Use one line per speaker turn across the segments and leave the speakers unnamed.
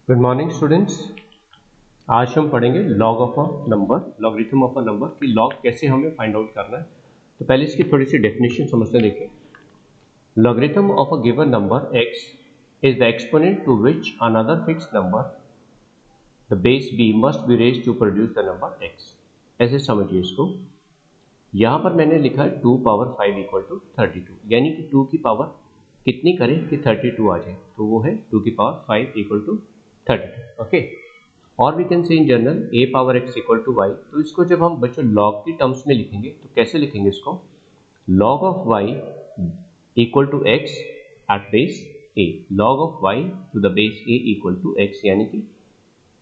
Good morning students. आज हम पढ़ेंगे log of a number, logarithm of a number कि लॉग कैसे हमें फाइंड आउट करना है। तो पहले इसकी थोड़ी सी डेफिनेशन समझते देखिए। Logarithm of a given number x is the exponent to which another fixed number the base b must be raised to produce the number x। ऐसे समझिए इसको। यहाँ पर मैंने लिखा है 2 पावर 5 इक्वल टू 32, यानी कि 2 की पावर कितनी करें कि 32 आ जाए, तो वो है 2 की पावर 5 इक्वल टू 32। ओके, और we can say in general a power x equal to y। तो इसको जब हम बच्चों लॉग की टर्म्स में लिखेंगे तो कैसे लिखेंगे इसको? log of y equal to x at base a, log of y to the base a equal to x, यानी कि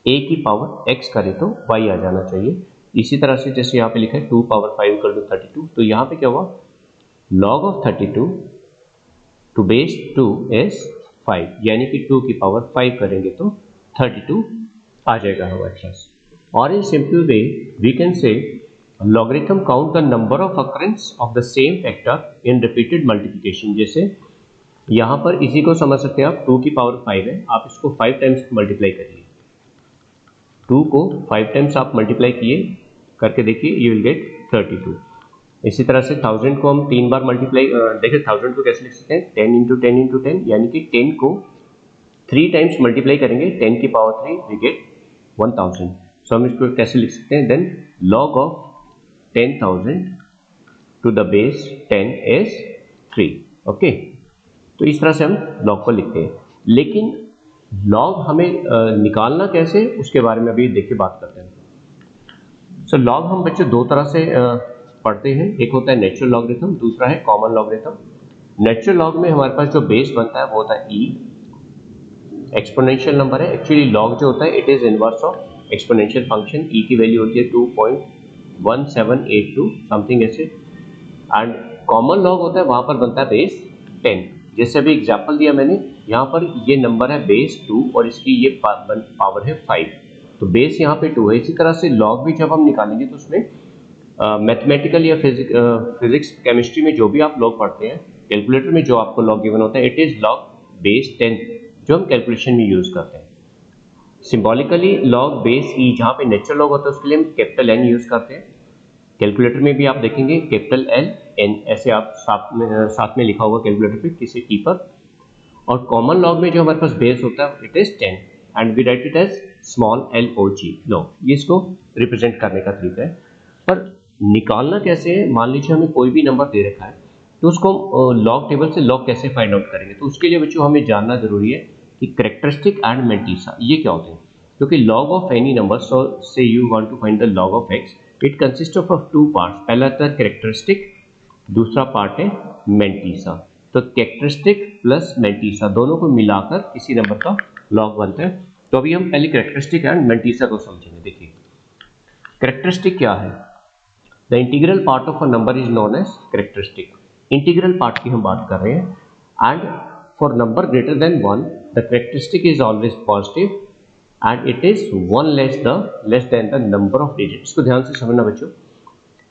a की पावर x करे तो y आ जाना चाहिए। इसी तरह से जैसे यहाँ पे लिखा है 2 पावर 5 इक्वल टू 32, तो यहाँ पे क्या हुआ? log of 32 to base 2 is 5, यानी कि 2 की पावर 5 करेंगे तो 32 आ जाएगा हमारे पास। और in simple way we can say logarithm count the number of occurrence of the same factor in repeated multiplication. जैसे यहाँ पर इसी को समझ सकते हैं आप, 2 की पावर 5 है, आप इसको 5 टाइम्स मल्टीप्लाई करिए। 2 को 5 टाइम्स आप मल्टीप्लाई किए करके देखिए, यू विल गेट 32। इसी तरह से 1000 को हम 3 बार मल्टीप्लाई, देखिए 1000 को कैसे लिख सकते हैं? 10 इंटू 10 इंटू 10, यानी कि 10 को 3 टाइम्स मल्टीप्लाई करेंगे, 10 की पावर 3 वी गेट 1000। सो हम इसको कैसे लिख सकते हैं? Then log of 10,000 to the base 10 is 3। Okay, तो इस तरह से हम log को लिखते हैं। लेकिन log हमें निकालना कैसे, उसके बारे में अभी देखिए बात करते हैं। सो log हम बच्चों दो तरह से पढ़ते हैं, एक होता है नेचुरल लॉगरिथम, दूसरा है कॉमन लॉगरिथम। नेचुरल लॉग में हमारे पास जो बेस बनता है वो होता है e, एक्सपोनेंशियल नंबर है। एक्चुअली लॉग जो होता है it is inverse of exponential function. e की वैल्यू होती है 2.1782 समथिंग ऐसे। एंड कॉमन लॉग होता है, वहां पर बनता है बेस 10। जैसे अभी एग्जांपल दिया मैंने, यहाँ पर ये नंबर है बेस 2 और इसकी ये पावर है 5, तो बेस यहाँ पे 2 है। इसी तरह से लॉग भी जब हम निकालेंगे तो उसमें मैथमेटिकल या फिजिक्स केमिस्ट्री में जो भी आप लॉग पढ़ते हैं, कैलकुलेटर में जो आपको लॉग गिवन होता है इट इज लॉग बेस 10, जो हम कैलकुलेशन में यूज करते हैं। सिंबॉलिकली लॉग बेस ई, जहां पे नेचुरल लॉग होता है उसके लिए हम कैपिटल एन यूज करते हैं। कैलकुलेटर में भी आप देखेंगे कैपिटल एल एन ऐसे आप साथ में लिखा होगा कैलकुलेटर पे किसी की पर। और कॉमन लॉग में जो हमारे पास बेस होता है it is 10 and we write it as small l o g log. ये इसको रिप्रेजेंट करने का तरीका है। पर निकालना कैसे है? मान लीजिए हमें कोई भी नंबर दे रखा है, तो उसको लॉग टेबल से लॉग कैसे फाइंड आउट करेंगे? तो उसके लिए बच्चों हमें जानना जरूरी है कि कैरेक्टरिस्टिक एंड मैंटीसा ये क्या होते हैं। क्योंकि log of any number, so say you want to find the log of x, it consist of 2 parts. पहला था कैरेक्टरिस्टिक, दूसरा पार्ट है मैंटीसा। तो कैरेक्टरिस्टिक प्लस मैंटीसा दोनों को मिलाकर किसी नंबर का लॉग बनता है। तो अभी हम पहले कैरेक्टरिस्टिक एंड मैंटीसा को समझेंगे। देखिए कैरेक्टरिस्टिक क्या है? The integral part of a number is known as characteristic. Integral part की हम बात कर रहे हैं। And for number greater than 1 the characteristic is always positive and it is 1 less than the number of digit. इसको ध्यान से समझना बच्चों।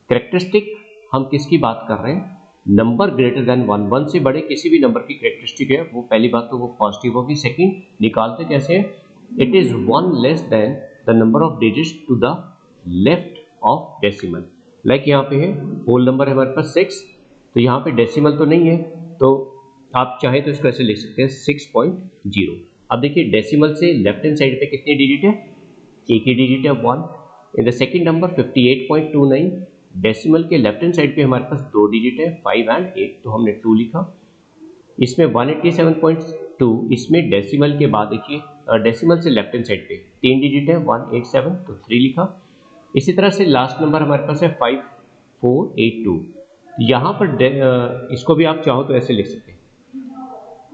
कैरेक्टरिस्टिक हम किसकी बात कर रहे हैं? नंबर ग्रेटर देन 1, 1 से बड़े किसी भी नंबर की कैरेक्टरिस्टिक है वो, पहली बात तो वो पॉजिटिव होगी। सेकंड, निकालते कैसे हैं? It is 1 less than the number of digits to the left of decimal. Like यहाँ पे है होल नंबर है हमारे पास 6, तो यहाँ पे डेसिमल तो नहीं है, तो आप चाहे तो इसको ऐसे लिख सकते हैं 6.0। अब देखिए डेसिमल से लेफ्ट हैंड साइड पे कितनी डिजिट है? एक ही डिजिट है 1। In the second number 58.29, decimal के लेफ्ट हैंड साइड पे हमारे पास 2 डिजिट है 5 एंड 8, तो हमने 2 लिखा। इसमें 187.2, इसमें डेसिमल के बाद देखिए डेसिमल से लेफ्ट हैंड साइड पे 3 डिजिट है 187, तो 3 लिखा। इसी तरह से लास्ट नंबर हमारे पास है 5482। यहाँ पर इसको भी आप चाहो तो ऐसे लिख सकते हैं,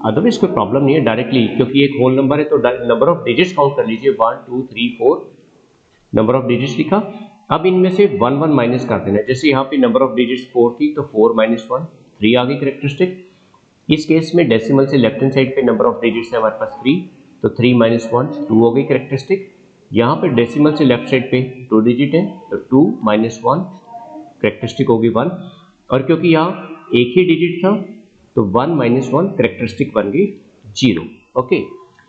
अदरवाइज कोई प्रॉब्लम नहीं है डायरेक्टली, क्योंकि एक होल नंबर है तो नंबर ऑफ डिजिट्स काउंट कर लीजिए 1 2 3 4 नंबर ऑफ डिजिट्स लिखा। अब इनमें से 1 1 माइनस कर देना। जैसे यहाँ पे नंबर ऑफ डिजिट्स 4 थी तो 4 माइनस 1 3 आ गई कैरेक्टरिस्टिक। इस केस में डेसिमल से लेफ्ट हैंड साइड पे नंबर ऑफ डिजिट्स है हमारे पास 3, तो 3 माइनस 1 2 हो गई कैरेक्टरिस्टिक। यहाँ पे डेसिमल से लेफ्ट साइड पे 2 डिजिट है, तो 2 माइनस 1 कैरेक्टरिस्टिक होगी 1। और क्योंकि यहाँ एक ही डिजिट था तो 1 माइनस 1 कैरेक्टरिस्टिक बन गई 0। ओके,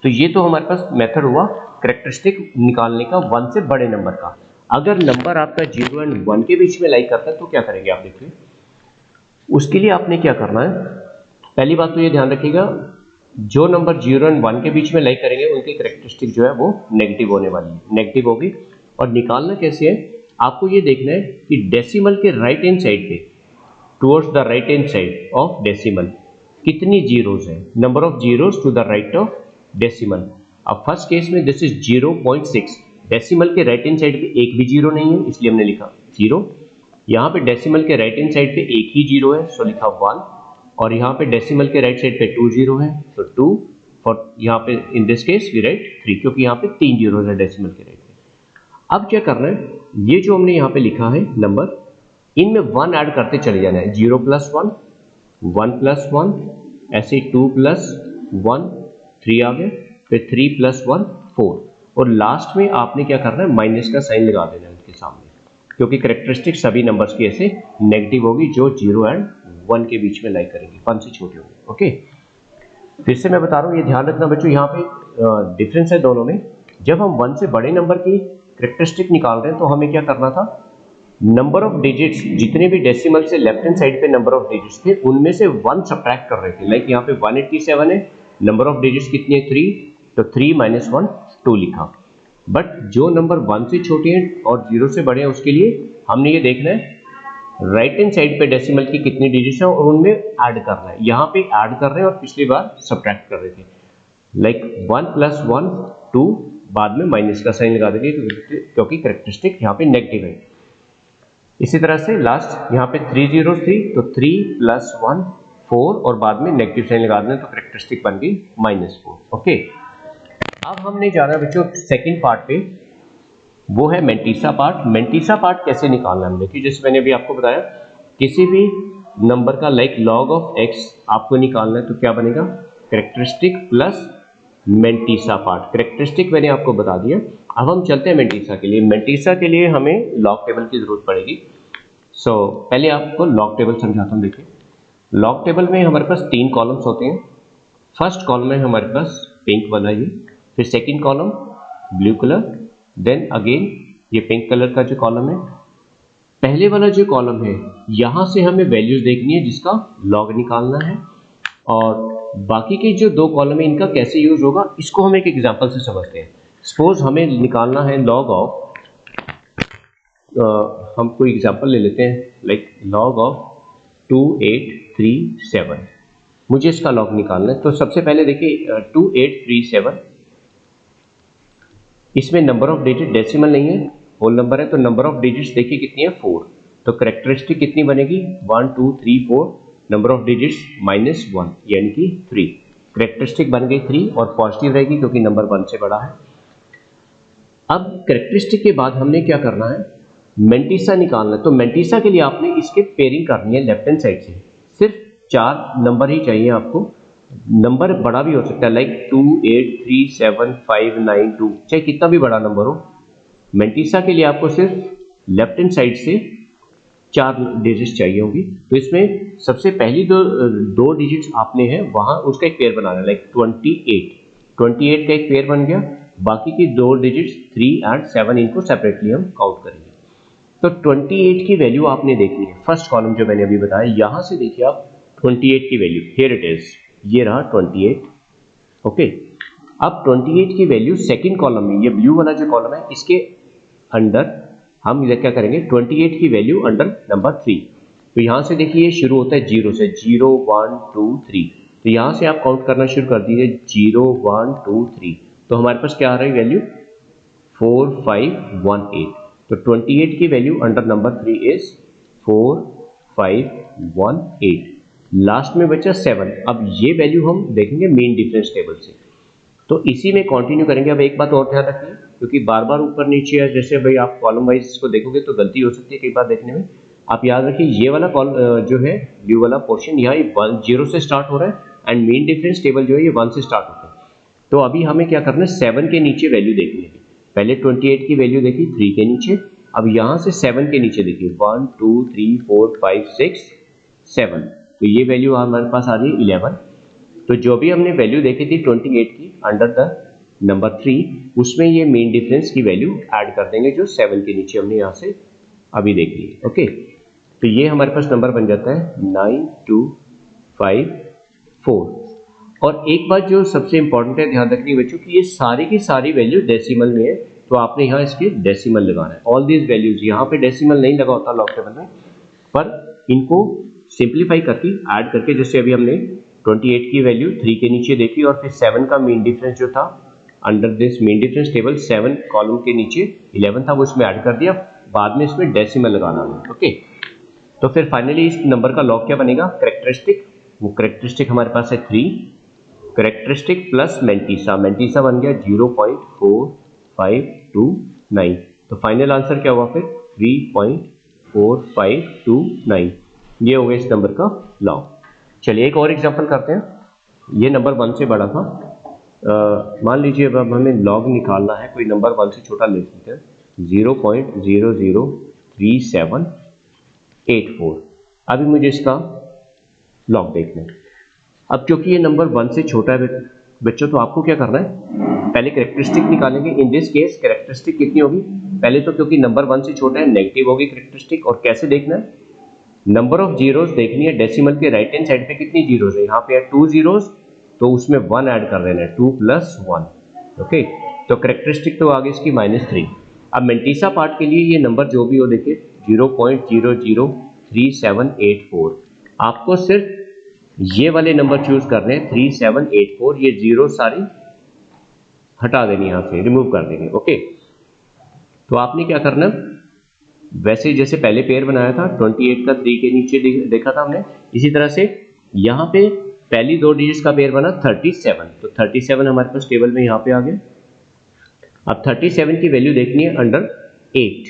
तो ये तो हमारे पास मेथड हुआ करेक्टरिस्टिक निकालने का 1 से बड़े नंबर का। अगर नंबर आपका 0 एंड 1 के बीच में लाई करता है तो क्या करेंगे आप देखिए। उसके लिए आपने क्या करना है, पहली बात तो ये ध्यान रखिएगा, जो नंबर 0 एंड 1 के बीच में लाई करेंगे उनकी करेक्टरिस्टिक जो है वो नेगेटिव होने वाली है, नेगेटिव होगी। और निकालना कैसे है, आपको ये देखना है कि डेसिमल के राइट हैंड साइड पे, towards the right hand side of decimal कितनी जीरोस है, number of zeros to the right of decimal. अब फर्स्ट केस में दिस इज 0.6, डेसिमल के राइट हैंड साइड पे एक भी जीरो नहीं है इसलिए हमने लिखा 0। यहाँ पे डेसिमल के राइट हैंड साइड पे एक ही जीरो है सो लिखा 1, और यहाँ पे डेसिमल के राइट साइड पे 2 जीरो है तो 2, फॉर यहाँ पे in this case we write 3 क्योंकि यहाँ पे 3 जीरो है डेसिमल के राइट पे। अब क्या करना है, ये जो हमने यहाँ पे लिखा है नंबर, इनमें 1 ऐड करते चले जाना है, 0 प्लस 1, 1 प्लस 1, ऐसे 2 प्लस 1, 3 आ गए, फिर 3 प्लस 1 4, और लास्ट में आपने क्या करना है, माइनस का साइन लगा देना है उनके सामने, क्योंकि करेक्टरिस्टिक सभी नंबर्स की ऐसे नेगेटिव होगी जो 0 एंड 1 के बीच में लाई करेंगे, 1 से छोटे होंगे। ओके, फिर से मैं बता रहा हूँ, ये ध्यान रखना बच्चों, यहाँ पे डिफरेंस है दोनों में। जब हम 1 से बड़े नंबर की करेक्टरिस्टिक निकाल रहे हैं तो हमें क्या करना था, नंबर ऑफ डिजिट्स जितने भी डेसिमल से लेफ्ट हैंड साइड पे नंबर ऑफ डिजिट्स थे उनमें से 1 सब्ट्रैक्ट कर रहे थे। लाइक यहाँ पे 187 है, नंबर ऑफ डिजिट्स कितनी है 3, तो 3 माइनस 1 2 लिखा। बट जो नंबर 1 से छोटे हैं और 0 से बड़े हैं उसके लिए हमने ये देखना है राइट हैंड साइड पे डेसिमल की कितनी डिजिट्स हैं और उनमें ऐड करना है। यहाँ पे ऐड कर रहे हैं और पिछली बार सब्ट्रैक्ट कर रहे थे। लाइक 1 प्लस 1 2, बाद में माइनस का साइन लगा देंगे क्योंकि करेक्टरिस्टिक यहाँ पे नेगेटिव है। इसी तरह से लास्ट यहाँ पे 3 जीरो थी तो 3 प्लस 1 4, और बाद में नेगेटिव साइन लगा देना तो करेक्टरिस्टिक बन गई -4। ओके, अब हमने जाना बच्चों सेकंड पार्ट पे, वो है मेंटिसा पार्ट। मेंटिसा पार्ट कैसे निकालना है, देखिए जैसे मैंने अभी आपको बताया, किसी भी नंबर का लाइक लॉग ऑफ x आपको निकालना है तो क्या बनेगा, characteristic plus mantissa part. Characteristic मैंने आपको बता दिया, अब हम चलते हैं मेंटिसा के लिए। मेंटिसा के लिए हमें लॉग टेबल की जरूरत पड़ेगी। सो पहले आपको लॉग टेबल समझाता हूँ। देखिए लॉग टेबल में हमारे पास 3 कॉलम्स होते हैं। फर्स्ट कॉलम है हमारे पास पिंक वाला ये, फिर second column blue colour, then again ये पिंक कलर का जो कॉलम है। पहले वाला जो कॉलम है यहाँ से हमें वैल्यूज देखनी है जिसका लॉग निकालना है, और बाकी के जो 2 कॉलम है इनका कैसे यूज होगा इसको हम एक एग्जांपल से समझते हैं। सपोज हमें निकालना है लॉग ऑफ, हम कोई एग्जांपल ले लेते हैं, लाइक लॉग ऑफ 2837, मुझे इसका लॉग निकालना है। तो सबसे पहले देखिए 2837, इसमें नंबर ऑफ डिजिट डेसिमल नहीं है, होल नंबर है, तो नंबर ऑफ डिजिट्स देखिए कितनी है 4, तो करेक्टरिस्टिक कितनी बनेगी 1 2 3 4, नंबर ऑफ डिजिट्स -1 यानी कि 3, करेक्टरिस्टिक बन गई 3 और पॉजिटिव रहेगी क्योंकि नंबर 1 से बड़ा है। अब करेक्टरिस्टिक के बाद हमने क्या करना है, मेंटिसा निकालना है। तो मेंटिसा के लिए आपने इसके पेयरिंग करनी है लेफ्ट हैंड साइड से। सिर्फ 4 नंबर ही चाहिए आपको, नंबर बड़ा भी हो सकता है, लाइक 2 8 3 7 5 9 2, चाहे कितना भी बड़ा नंबर हो। मेंटिसा के लिए आपको सिर्फ लेफ्ट हैंड साइड से 4 डिजिट्स चाहिए होगी। तो इसमें सबसे पहली दो डिजिट्स आपने हैं वहां उसका एक पेयर बनाना है, लाइक 28 का एक पेयर बन गया, बाकी की 2 डिजिट्स 3 और 7 इनको सेपरेटली हम काउंट करेंगे। तो 28 की वैल्यू आपने देखनी है, फर्स्ट कॉलम जो मैंने अभी बताया, यहां से देखिए आप 28 की वैल्यू, हियर इट इज, ये रहा 28। ओके, अब 28 की वैल्यू सेकंड कॉलम में, ये ब्लू वाला जो कॉलम है इसके अंडर हम इधर क्या करेंगे, 28 की वैल्यू अंडर नंबर 3। तो यहां से देखिए शुरू होता है 0 से, 0 1 2 3, तो यहां से आप काउंट करना शुरू कर दीजिए 0 1 2 3, तो हमारे पास क्या आ रही है वैल्यू 4 5 1 8। तो 28 की value under number 3 is 4 5 1 8। Last में बचा 7। अब ये वैल्यू हम देखेंगे मेन डिफरेंस टेबल से, तो इसी में कंटिन्यू करेंगे। अब एक बात और ध्यान रखिए, क्योंकि बार बार ऊपर नीचे है, जैसे भाई आप कॉलम वाइज इसको देखोगे तो गलती हो सकती है कई बार देखने में। आप याद रखिए ये वाला जो है ब्लू वाला पोर्शन, यहाँ 0 से स्टार्ट हो रहा है एंड मेन डिफरेंस टेबल जो है ये 1 से स्टार्ट होता है। तो अभी हमें क्या करना है, 7 के नीचे वैल्यू देखनी है। पहले 28 की वैल्यू देखी 3 के नीचे, अब यहाँ से 7 के नीचे देखिए 1 2 3 4 5 6 7, तो ये वैल्यू हमारे पास आ रही है 11। तो जो भी हमने वैल्यू देखी थी 28 की अंडर द नंबर 3, उसमें ये मेन डिफरेंस की वैल्यू ऐड कर देंगे जो 7 के नीचे हमने यहाँ से अभी देख ली। ओके, तो ये हमारे पास नंबर बन जाता है 9254। और एक बात जो सबसे इंपॉर्टेंट है ध्यान रखनी बच्चों कि ये सारी की सारी वैल्यू डेसिमल में है, तो आपने यहाँ इसके डेसिमल लगाना है। ऑल दीज वैल्यूज, यहाँ पे डेसिमल नहीं लगा होता लॉग टेबल में, पर इनको सिंप्लीफाई करके ऐड करके, जैसे अभी हमने 28 की वैल्यू 3 के नीचे देखी और फिर 7 का मेन डिफरेंस जो था under this main difference table 7 column के नीचे 11 था वो इसमें ऐड कर दिया, बाद में इसमें डेसिमल लगाना है। ओके, तो फिर फाइनली इस नंबर का लॉग क्या बनेगा, कैरेक्टरिस्टिक। वो कैरेक्टरिस्टिक हमारे पास है 3, कैरेक्टरिस्टिक प्लस मेंटिसा, मेंटिसा बन गया 0.4529। तो फाइनल आंसर क्या हुआ फिर 3.4529। ये हो गया इस नंबर का लॉग। चलिए एक और एग्जांपल करते हैं। ये नंबर 1 से बड़ा था। मान लीजिए अब हमें लॉग निकालना है, कोई नंबर 1 से छोटा ले लेते हैं 0.003784। अभी मुझे इसका लॉग देखना है। अब क्योंकि ये नंबर 1 से छोटा है बच्चों, तो आपको क्या करना है, पहले कैरेक्टरिस्टिक निकालेंगे। इन दिस केस कैरेक्टरिस्टिक कितनी होगी, पहले तो क्योंकि नंबर 1 से छोटा है नेगेटिव होगी कैरेक्टरिस्टिक। और कैसे देखना है, नंबर ऑफ जीरोस देखनी है। डेसिमल के राइट हैंड साइड पे कितनी जीरोस है, यहाँ पे है 2 जीरोस, तो उसमें 1 ऐड कर देना है, 2 + 1। ओके, तो कैरेक्टरिस्टिक तो आ गई इसकी -3। अब मेंटिसा पार्ट के लिए ये नंबर जो भी हो देखिए 0.003784। आपको सिर्फ ये वाले नंबर चूज करने हैं 3784, ये जीरो सारी हटा देनी, यहाँ से रिमूव कर देंगे। ओके, तो आपने क्या करना, वैसे जैसे पहले पेयर बनाया था 28 का 3 के नीचे देखा था हमने, इसी तरह से यहाँ पे पहली 2 डिजिट्स का पेयर बना 37, तो 37 हमारे पास टेबल में यहाँ पे आ गया। अब 37 की वैल्यू देखनी है अंडर 8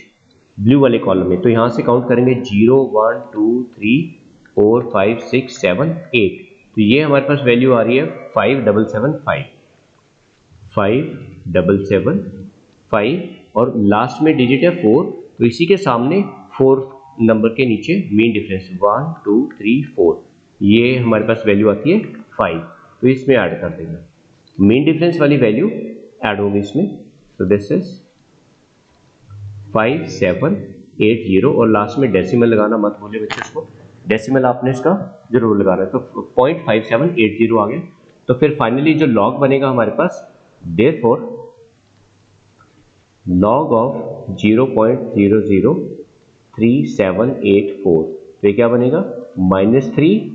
ब्लू वाले कॉलम में, तो यहाँ से काउंट करेंगे 0 1 2 3 4 5 6 7 8। तो ये हमारे पास वैल्यू आ रही है 5775 और लास्ट में डिजिट है 4, तो इसी के सामने 4 नंबर के नीचे मेन डिफरेंस 1 2 3 4, ये हमारे पास वैल्यू आती है 5, तो इसमें ऐड कर देंगे। मेन डिफरेंस वाली वैल्यू ऐड होगी इसमें, तो दिस इज 5780 और लास्ट में डेसिमल लगाना मत भूलिए बच्चों, इसको डेसिमल आपने इसका जरूर लगाना है। तो 0.5780 आ गया। तो फिर फाइनली जो लॉग बनेगा हमारे पास, देयरफॉर लॉग ऑफ 0.003784, तो ये क्या बनेगा -3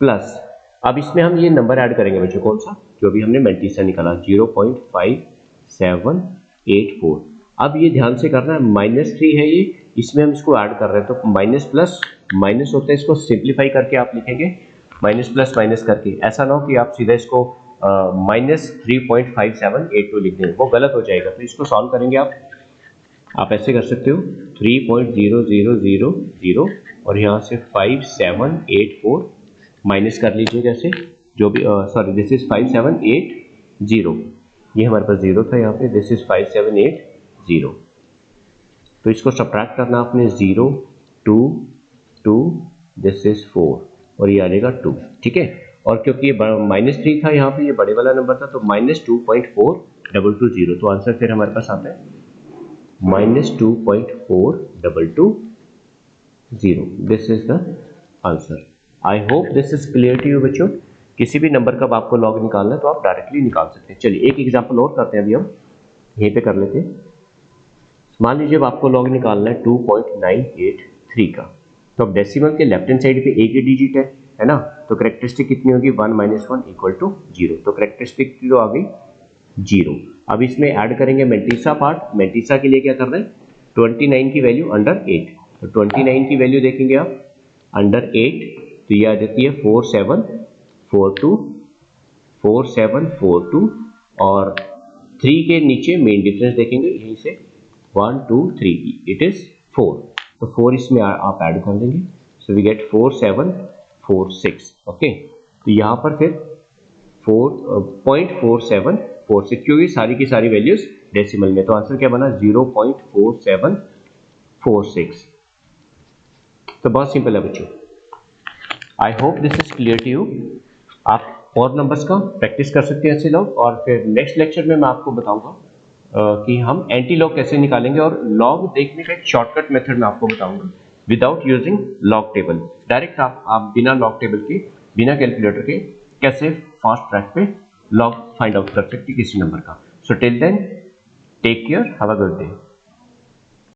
प्लस, अब इसमें हम ये नंबर ऐड करेंगे बच्चों, कौन सा, जो भी हमने मेंटिसा निकाला 0.5784। अब ये ध्यान से करना है, -3 है ये, इसमें हम इसको ऐड कर रहे हैं, तो माइनस प्लस माइनस होता है, इसको सिंप्लीफाई करके आप लिखेंगे माइनस प्लस माइनस करके। ऐसा ना हो कि आप सीधा इसको -3.5782 लिख दें, वो गलत हो जाएगा। तो इसको सॉल्व करेंगे आप ऐसे कर सकते हो 3.0000 और यहाँ से 5784 माइनस कर लीजिएगा ऐसे, जो भी सॉरी दिस इज 5780, ये हमारे पास 0 था यहाँ पे, दिस इज 5780। तो इसको सब्ट्रैक्ट करना आपने 0 2 2, दिस इज 4 और ये आ जाएगा 2, ठीक है। और क्योंकि ये -3 था यहाँ पे, ये बड़े वाला नंबर था, तो -2.4220, तो आंसर फिर हमारे पास आता है -2.4220। This is the answer. I hope this is clear to you बच्चों। किसी भी नंबर का आपको लॉग निकालना है तो आप डायरेक्टली निकाल सकते हैं। चलिए एक एग्जांपल और करते हैं, अभी हम यहीं पे कर लेते हैं। मान लीजिए अब आपको लॉग निकालना है 2.983 का, तो अब डेसिमल के लेफ्ट हैंड साइड पे एक ही डिजिट है ना, तो कैरेक्टरिस्टिक कितनी होगी 1 - 1 = 0, तो कैरेक्टरिस्टिक तो आ गई 0। अब इसमें ऐड करेंगे मेंटिसा पार्ट। मेंटिसा के लिए क्या कर रहे हैं, 29 की वैल्यू अंडर 8, तो 29 की वैल्यू देखेंगे आप अंडर 8, तो ये आ जाती है 4742 और 3 के नीचे मेन डिफरेंस देखेंगे यहीं से 1 2 3, इट इज 4, तो 4 इसमें आप ऐड कर देंगे, सो वी गेट 4746। ओके, तो यहाँ पर फिर 0.4746, क्योंकि सारी की सारी वैल्यूज डेसिमल में, तो आंसर क्या बना 0.4746। तो बहुत सिंपल है बच्चों। I hope this is clear to you. आप और नंबर्स का प्रैक्टिस कर सकते हैं ऐसे लोग। और फिर नेक्स्ट लेक्चर में मैं आपको बताऊंगा कि हम एंटी लॉग कैसे निकालेंगे, और लॉग देखने का एक शॉर्टकट मेथड मैं आपको बताऊंगा without using log table. Direct आप बिना लॉग टेबल के, बिना कैलकुलेटर के कैसे फास्ट ट्रैक पे लॉग फाइंड आउट कर सकते किसी नंबर का। So till then, take care, have a good day.